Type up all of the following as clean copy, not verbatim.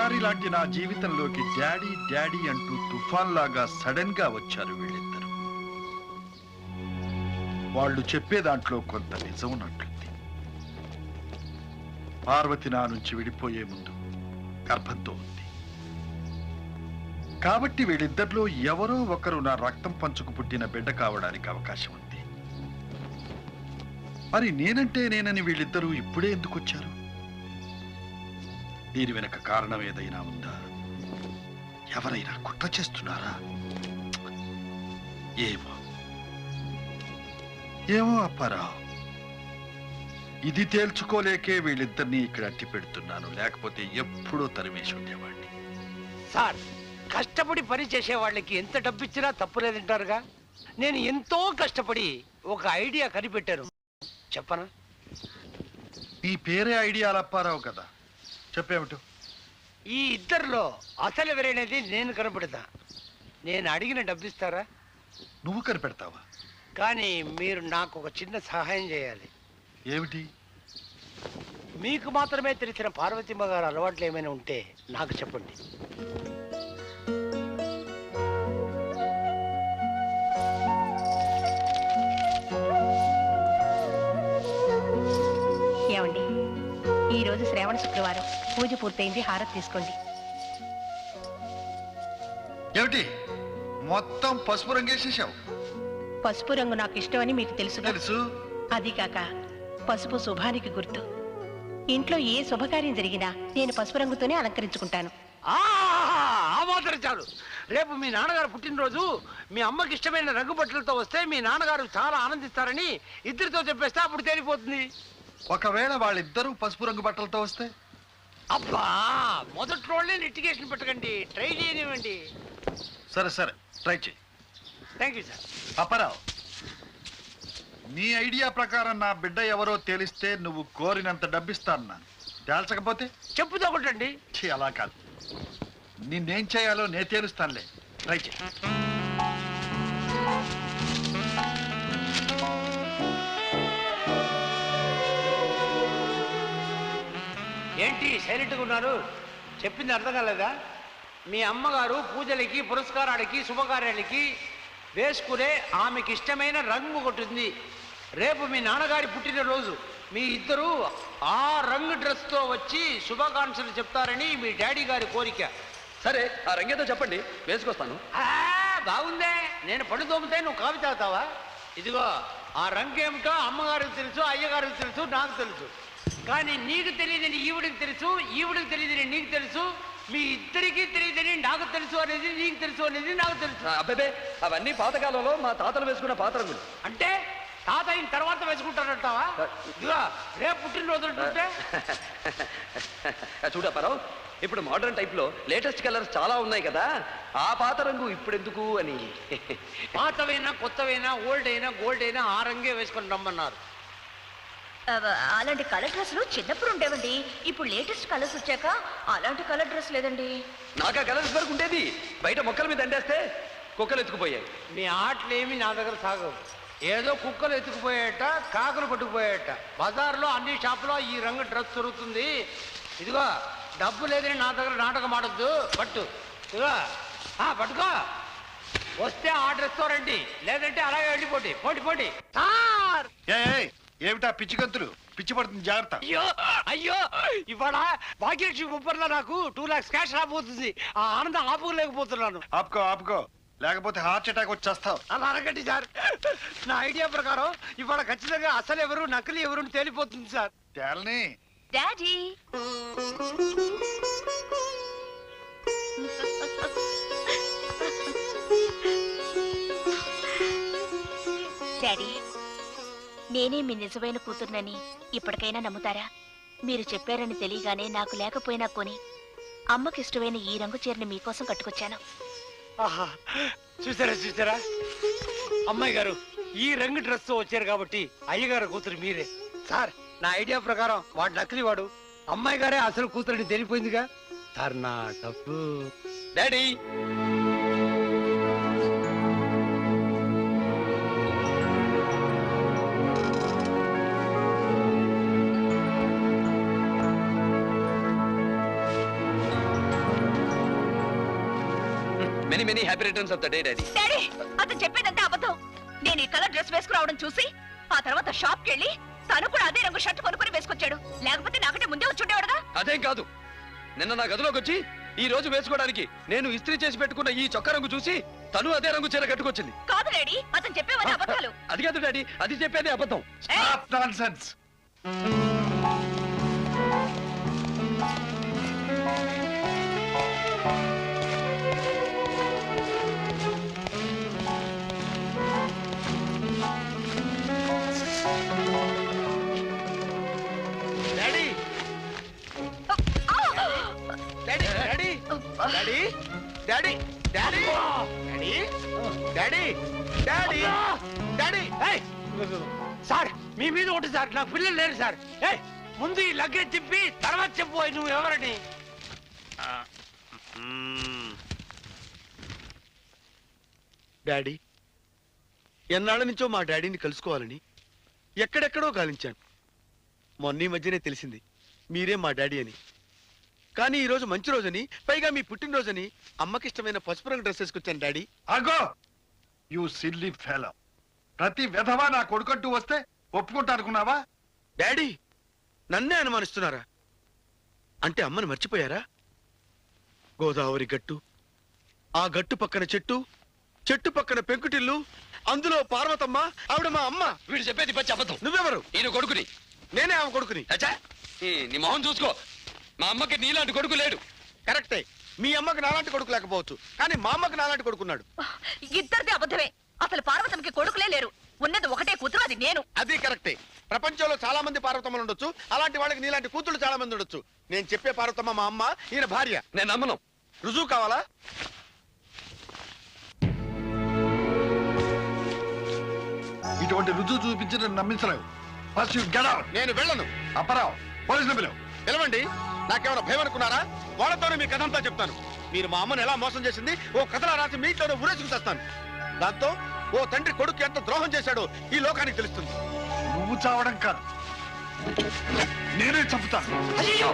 గోదావరి లాంటి నా జీవితంలోకి డాడీ డాడీ అంటూ తుఫాన్ లాగా సడన్ గా వచ్చారు వీళ్ళిద్దరు. వాళ్ళు చెప్పే దాంట్లో కొంత నిజం ఉన్నట్లుంది. పార్వతి నా నుంచి విడిపోయే ముందు గర్భంతో ఉంది కాబట్టి వీళ్ళిద్దరిలో ఎవరో ఒకరు నా రక్తం పంచుకు పుట్టిన బిడ్డ కావడానికి అవకాశం ఉంది. మరి నేనని వీళ్ళిద్దరూ ఇప్పుడే ఎందుకు వచ్చారు? దీని వెనక కారణం ఏదైనా ఉందా? ఎవరైనా కుట్ర చేస్తున్నారా? ఏమో ఏమో అప్పారావు, ఇది తేల్చుకోలేకే వీళ్ళిద్దరినీ ఇక్కడ అట్టి పెడుతున్నాను. లేకపోతే ఎప్పుడో తరిమేసి ఉండేవాడిని. సార్, కష్టపడి పని చేసే వాళ్ళకి ఎంత డబ్బు ఇచ్చినా తప్పులేదంటారుగా. నేను ఎంతో కష్టపడి ఒక ఐడియా కనిపెట్టాను, చెప్పనా? ఈ పేరే ఐడియా అప్పారావు కదా, చెప్పేమిటో. ఈ ఇద్దరిలో అసలు ఎవరైనది నేను కనపడతా. నేను అడిగిన డబ్బు ఇస్తారా? నువ్వు కనిపెడతావా? కానీ మీరు నాకు ఒక చిన్న సహాయం చేయాలి. ఏమిటి? మీకు మాత్రమే తెలిసిన పార్వతీమ్మ గారు అలవాట్లు ఏమైనా ఉంటే నాకు చెప్పండి. ఏమండి, ఈరోజు శ్రావణ శుక్రవారం, పూజ పూర్తయింది, హారతి తీసుకోండి. ఏమిటి మొత్తం పసుపు రంగేసేసావు? పసుపు రంగు నాకు ఇష్టమని మీకు తెలుసు. అది కాక పసుపు శుభానికి గుర్తు. ఇంట్లో ఏ శుభకార్యం జరిగినా నేను పసుపు రంగుతోనే అలంకరించుకుంటాను. ఆ మాత్రం చాలు. రేపు మీ నాన్నగారు పుట్టినరోజు, మీ అమ్మకి ఇష్టమైన రంగు బట్టలతో వస్తే మీ నాన్నగారు చాలా ఆనందిస్తారని ఇద్దరితో చెప్పేస్తే అప్పుడు తేలిపోతుంది. ఒకవేళ వాళ్ళిద్దరూ పసుపు రంగు బట్టలతో వస్తే? అబ్బా, మొదటి రోజులే లిటిగేషన్ పెట్టకండి, ట్రై చేయనివ్వండి. సరే సరే, ట్రై చేయి. Thank you sir. అప్పారావు, నీ ఐడియా ప్రకారం నా బిడ్డ ఎవరో తేలిస్తే నువ్వు కోరినంత డబ్బిస్తాను. తేల్చకపోతే చెప్పుతో కొట్టండి. అలా కాదు, నిన్నేం చేయాలో నే తేలుస్తానులే, ట్రై చేయి. ఏంటి సైలెంట్గా ఉన్నారు? చెప్పింది అర్థం కాలేదా? మీ అమ్మగారు పూజలకి, పురస్కారాలకి, శుభకార్యాలకి వేసుకునే ఆమెకి ఇష్టమైన రంగు కొట్టింది. రేపు మీ నాన్నగారి పుట్టినరోజు, మీ ఇద్దరు ఆ రంగు డ్రెస్తో వచ్చి శుభాకాంక్షలు చెప్తారని మీ డాడీ గారి కోరిక. సరే, ఆ రంగేదో చెప్పండి, వేసుకొస్తాను. బాగుందే. నేను పళ్ళు తోమితే నువ్వు కాఫీ తాగుతావా? ఇదిగో, ఆ రంగు ఏమిటో అమ్మగారికి తెలుసు, అయ్యగారికి తెలుసు, నాకు తెలుసు. కానీ నీకు తెలియదని ఈవిడికి తెలుసు, ఈవిడికి తెలియదని నీకు తెలుసు, మీ ఇద్దరికీ తెలియదని నాకు తెలుసు అనేది నీకు తెలుసు అనేది నాకు తెలుసు. అబ్బాబే, అవన్నీ పాతకాలంలో మా తాతలు వేసుకున్న పాత రంగులు. అంటే తాత అయిన తర్వాత వేసుకుంటానంటావా? ఇదిగో, రేపు పుట్టినరోజు అంటే చూడప్పారావు, ఇప్పుడు మోడర్న్ టైప్లో లేటెస్ట్ కలర్స్ చాలా ఉన్నాయి కదా, ఆ పాత రంగు ఇప్పుడు ఎందుకు అని. పాతవైనా, కొత్తవైనా, ఓల్డ్ అయినా, గోల్డ్ అయినా ఆ రంగే వేసుకొని రమ్మన్నారు. అలాంటి కలర్ డ్రెస్లు చిన్నప్పుడు ఉండేవండి. ఇప్పుడు లేటెస్ట్ కలర్స్ వచ్చాక అలాంటి కలర్ డ్రెస్ లేదండి. నాకు ఆ కలర్స్ వరకు ఉండేది, బయట మొక్కల మీద అండేస్తే కుక్కలు ఎత్తుకుపోయాయి. మీ ఆటలు ఏమి నా దగ్గర సాగవు. ఏదో కుక్కలు ఎత్తుకుపోయాట, కాకులు పట్టుకుపోయాట. బజార్లో అన్ని షాపులో ఈ రంగు డ్రెస్ దొరుకుతుంది. ఇదిగో, డబ్బు లేదని నా దగ్గర నాటకం ఆడద్దు. పట్టు, ఇదిగో పట్టుకో. వస్తే ఆ డ్రెస్తో రండి, లేదంటే అలాగే వెళ్ళిపోటీ. పోటీ పోటీ. ఏమిటా పిచ్చి గంతులు? పిచ్చి పడుతుంది, జాగ్రత్త. అయ్యో అయ్యో, ఇవాళ భాగ్యలక్ష్మి గుప్పర్లో నాకు 2 lakhs క్యాష్ రాబోతుంది. ఆ ఆనందం ఆపుకోలేకపోతున్నాను. ఆపుకో, లేకపోతే హార్ట్ అటాక్ వచ్చేస్తావు. అలా అడగండి సార్. నా ఐడియా ప్రకారం ఇవాళ ఖచ్చితంగా అసలు ఎవరు నకిలీ ఎవరు తేలిపోతుంది సార్. తేలని డాడీ, డాడీ, నేనే మీ నిజమైన కూతుర్నని ఇప్పటికైనా నమ్ముతారా? మీరు చెప్పారని తెలియగానే నాకు లేకపోయినా కొని అమ్మకి ఇష్టమైన ఈ రంగు చీరని మీకోసం కట్టుకొచ్చాను. ఆహా, చూసారా అమ్మాయి గారు, ఈ రంగు డ్రెస్ తో వచ్చారు కాబట్టి అయ్యగారు కూతురు మీరే సార్. నా ఐడియా ప్రకారం వాడు నకిలీ వాడు, అమ్మాయి గారే అసలు కూతురని తెలిపోయిందిగా సార్. నా డబ్బు daddy. Many many happy returns of the day daddy. Daddy అతను చెప్పేదంతా అబద్ధం. నేను ఈ కలర్ డ్రెస్ వేసుకురావడం చూసి ఆ తర్వాత షాప్ కెళ్ళి తను కూడా అదే రంగు షర్ట్ కొనుక్కొని వేసుకొచ్చాడు. లేకపోతే నాకంటే ముందే వచ్చుండేవాడుగా. అదేం కాదు, నిన్న నా గదిలోకి వచ్చి ఈ రోజు వేసుకోవడానికి నేను ఇస్త్రీ చేసి పెట్టుకున్న ఈ చొక్కా రంగు చూసి తను అదే రంగు చీర కట్టుకొచ్చింది. కాదు డాడీ, అతను చెప్పేవన్నీ అబద్ధాలు. అది కాదు డాడీ, అది చెప్పేది అబద్ధం. Stop nonsense. Daddy daddy daddy daddy daddy daddy daddy daddy daddy sir మీ మీద ఒకటి సార్, నాకు పిల్లలు లేరు సార్. ముందు ఈ లగ్గేజ్ తిప్పి తర్వాత చెప్పు నువ్వు ఎవరని. డాడీ, ఎన్నాళ్ళ నుంచో మా డాడీని కలుసుకోవాలని ఎక్కడెక్కడో గాలించాను. మొన్న ఈ మధ్యనే తెలిసింది మీరే మా డాడీ అని. కానీ ఈ రోజు మంచి రోజని, పైగా మీ పుట్టినరోజని అమ్మకిష్టమైన పసుపు రంగు డ్రెస్ వేసుకొచ్చాను డాడీ. అగో యు సిల్లీ ఫెలో. ప్రతి విధవా నా కొడుకంటూ వస్తే ఒప్పుకుంటా అనుకున్నావా? డాడీ, నన్నే అనుమానిస్తున్నారా? అంటే అమ్మను మర్చిపోయారా? గోదావరి గట్టు, ఆ గట్టు పక్కన చెట్టు, చెట్టు పక్కన పెంకుటిల్లు, అందులో పార్వతమ్మ, ఆవిడ మా అమ్మ. వీడు చెప్పేది పచ్చి అబద్ధం. నువ్వెవరు? ఈయన కొడుకుని. నేనే ఆమె కొడుకుని. అచ్చా, నీ మొహం చూసుకో. మా అమ్మకి నీలాంటి కొడుకు లేడు. కరెక్టే, మీ అమ్మకి నాలాంటి కొడుకు లేకపోవచ్చు, కానీ మా అమ్మకి నాలాంటి కొడుకున్నాడు. ఇద్దరిది అబద్ధమే. అసలు పార్వతమ్మకి కొడుకులే లేరు. ఉన్నది ఒకటే కూతురు, అది నేను. అది కరెక్టే. ప్రపంచంలో చాలా మంది పార్వతమ్మలు ఉండొచ్చు, అలాంటి వాళ్ళకి నీలాంటి కూతుళ్ళు చాలా మంది ఉండొచ్చు. నేను చెప్పే పార్వతమ్మ మా అమ్మ, ఈయన భార్య. నేను నమ్మను. రుజువు కావాలా? ఇటువంటి రుజువు చూపించి నేను నమ్మించలేవు. First you get out. నేను వెళ్ళను. అప్పరావు, పోలీసులు పిలువు. పిలవండి. నాకేమైనా భయం అనుకున్నారా? వాళ్ళతోనే మీ కథ అంతా చెప్తాను. మీరు మా అమ్మను ఎలా మోసం చేసింది ఓ కథలా రాసి మీ ఇంట్లోనే ఊరేసుకు చేస్తాను. దాంతో ఓ తండ్రి కొడుకు ఎంత ద్రోహం చేశాడో ఈ లోకానికి తెలుస్తుంది. నువ్వు చావడం కాదు, నేనే చంపుతాను. అయ్యో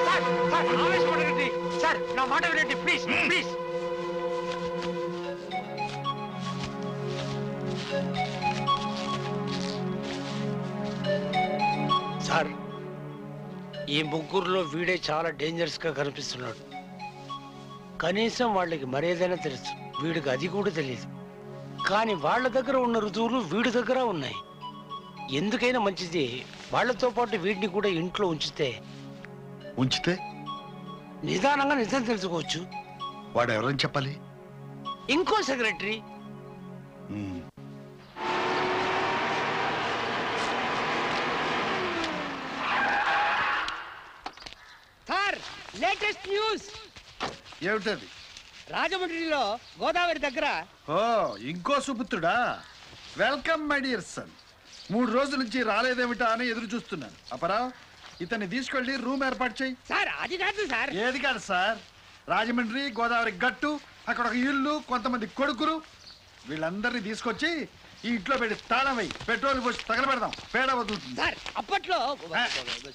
సార్, సార్ ఆవేశపడకండి సార్, నా మాట వినండి ప్లీజ్ ప్లీజ్. సార్, ఈ ముగ్గురులో వీడే చాలా డేంజరస్ గా కనిపిస్తున్నాడు. కనీసం వాళ్ళకి మరేదైనా తెలుసు, వీడికి అది కూడా తెలియదు. కానీ వాళ్ళ దగ్గర ఉన్న రుజువులు వీడి దగ్గర ఉన్నాయి. ఎందుకైనా మంచిది వాళ్ళతో పాటు వీడిని కూడా ఇంట్లో ఉంచితే నిదానంగా నిజం తెలుసుకోవచ్చు. వాడు ఎవరని చెప్పాలి? ఇంకో సెక్రటరీ. Sir, latest news. ఏమిటది? రాజమండ్రిలో గోదావరి దగ్గర. ఓ, ఇంకో సుపుత్రుడా? Welcome my dear son. 3 రోజుల నుంచి రాలేదేమిటా అని ఎదురు చూస్తున్నాను. అపరావ్, ఇతన్ని తీసుకెళ్లి రూమ్ ఏర్పాటు చేయి. సార్, అది కాదు సార్. ఏది కాదు సార్? రాజమండ్రి, గోదావరి గట్టు, అక్కడ ఒక ఇల్లు, కొంతమంది కొడుకులు, వీళ్ళందరినీ తీసుకొచ్చి ఈ ఇంట్లో పెట్టి తాళం వేయి. పెట్రోల్ పోసి తగలబెడదాం, పేడ వదులుతుంది.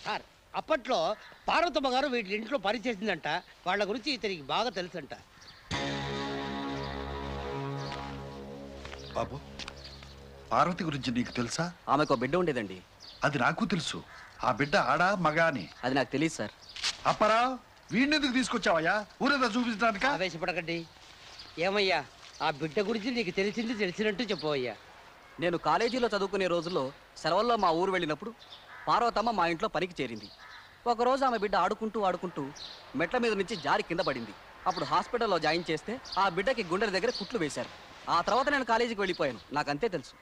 సార్, అప్పట్లో పార్వతమ్మ గారు వీటి ఇంట్లో పనిచేసిందంట. వాళ్ళ గురించి ఇతనికి బాగా తెలుసంట. బాబు, పార్వతి గురించి నీకు తెలుసా? ఆమెకు బిడ్డ ఉండేదండి. అది నాకు తెలుసు. ఆ బిడ్డ ఆడా మగా అని? అది నాకు తెలియదు సార్. అప్పరావ్, వీడినెందుకు తీసుకొచ్చావయ్యా? ఊరేదా చూపించడానిక? ఆవేశపడకండి. ఏమయ్యా, ఆ బిడ్డ గురించి నీకు తెలిసినట్టు చెప్పవయ్యా. నేను కాలేజీలో చదువుకునే రోజుల్లో సెలవుల్లో మా ఊరు వెళ్ళినప్పుడు పార్వతమ్మ మా ఇంట్లో పనికి చేరింది. ఒకరోజు ఆమె బిడ్డ ఆడుకుంటూ మెట్ల మీద నుంచి జారి కింద పడింది. అప్పుడు హాస్పిటల్లో జాయిన్ చేస్తే ఆ బిడ్డకి గుండెల దగ్గర కుట్లు వేశారు. ఆ తర్వాత నేను కాలేజీకి వెళ్ళిపోయాను. నాకంతే తెలుసు.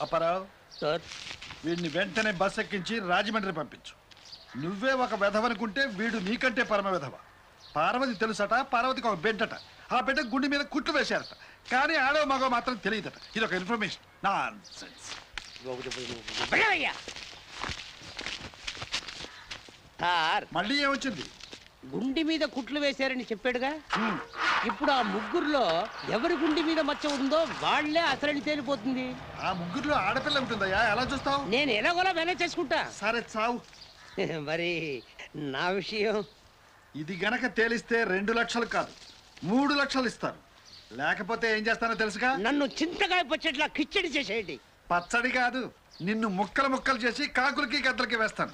అప్పరావ్ సార్, వీడిని వెంటనే బస్ ఎక్కించి రాజమండ్రి పంపించు. నువ్వే ఒక వెధవనుకుంటే వీడు నీకంటే పరమ వెధవ. పార్వతి తెలుసట, పార్వతికి ఒక బిడ్డట. ఆ బిడ్డ గుండె మీద కుట్లు వేశారట. కానీ ఆడో మగో మాత్రం తెలియదట. ఇది ఒక ఇన్ఫర్మేషన్. నాన్సెన్స్. సార్, మళ్ళీ ఏమొచ్చింది? గుండె మీద కుట్లు వేశారని చెప్పాడుగా. ఇప్పుడు ఆ ముగ్గురులో ఎవరి గుండె మీద మచ్చ ఉందో వాళ్లే అసలని తేలిపోతుంది. ఆ ముగ్గురులో ఆడపిల్ల ఉంటుందయ్యా, ఎలా చూస్తావు? నేను ఎలాగోలా మేనేజ్ చేసుకుంటా. సరే చావు. మరి నా విషయం? ఇది గనక తేలిస్తే 2 లక్షలు కాదు 3 లక్షలు ఇస్తారు. లేకపోతే ఏం చేస్తానో తెలుసుగా? నన్ను చింతకాయ పచ్చట్లా కిచ్చడి చేసేయండి. పచ్చడి కాదు, నిన్ను ముక్కలు ముక్కలు చేసి కాకులకి గద్దలకి వేస్తాను.